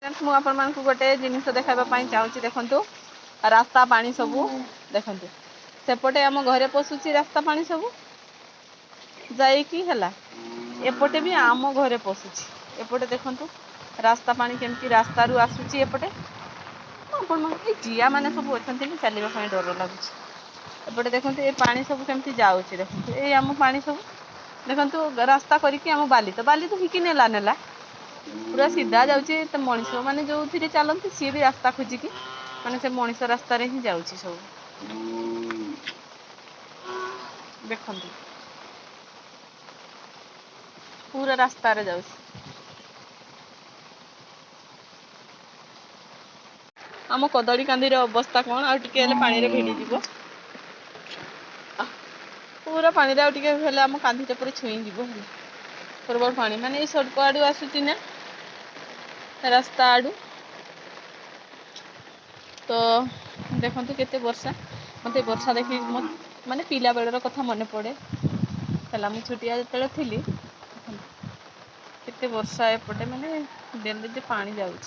ମୁଁ ଆପଣମାନଙ୍କୁ ଗୋଟେ ଜିନିଷ ଦେଖାଇବା ପାଇଁ ଚାହୁଁଛି। ଦେଖନ୍ତୁ ରାସ୍ତା ପାଣି ସବୁ ଦେଖନ୍ତୁ, ସେପଟେ ଆମ ଘରେ ପଶୁଛି ରାସ୍ତା ପାଣି ସବୁ ଯାଇକି ହେଲା, ଏପଟେ ବି ଆମ ଘରେ ପଶୁଛି। ଏପଟେ ଦେଖନ୍ତୁ ରାସ୍ତା ପାଣି କେମିତି ରାସ୍ତାରୁ ଆସୁଛି ଏପଟେ। ଆପଣମାନଙ୍କୁ ଏଇ ଜିଆ ମାନେ ସବୁ ଅଛନ୍ତି ନା, ଚାଲିବା ପାଇଁ ଡର ଲାଗୁଛି। ଏପଟେ ଦେଖନ୍ତୁ ଏ ପାଣି ସବୁ କେମିତି ଯାଉଛି। ଦେଖନ୍ତୁ ଏଇ ଆମ ପାଣି ସବୁ ଦେଖନ୍ତୁ ରାସ୍ତା କରିକି ଆମ ବାଲି ତ ହେଇକି ନେଲା ପୁରା ସିଧା ଯାଉଛି। ତ ମଣିଷ ମାନେ ଯୋଉଥିରେ ଚାଲନ୍ତି ସିଏ ବି ରାସ୍ତା ଖୋଜିକି ମାନେ ସେ ମଣିଷ ରାସ୍ତାରେ ହିଁ ଯାଉଛି ସବୁ। ଦେଖନ୍ତୁ ପୁରା ରାସ୍ତାରେ ଯାଉଛି। ଆମ କଦଳୀ କାନ୍ଦିର ଅବସ୍ଥା କଣ, ଆଉ ଟିକେ ହେଲେ ପାଣିରେ ଭିଡ଼ିଯିବ। ପୁରା ପାଣିରେ ଆଉ ଟିକେ ହେଲେ ଆମ କାନ୍ଦି ଉପରେ ଛୁଇଁ ଯିବ। ହେଲା ପ୍ରବଳ ପାଣି ମାନେ ଏଇ ସଡ଼କ ଆଡୁ ଆସୁଛି ନା, ରାସ୍ତା ଆଡୁ। ତ ଦେଖନ୍ତୁ କେତେ ବର୍ଷା, ମତେ ବର୍ଷା ଦେଖି ମାନେ ପିଲା ବେଳର କଥା ମନେ ପଡେ। ହେଲା ମୁଁ ଛୋଟିଆ ଯେତେବେଳେ ଥିଲି, କେତେ ବର୍ଷା ଏପଟେ ମାନେ ଡେଲି ଯେ ପାଣି ଯାଉଛି।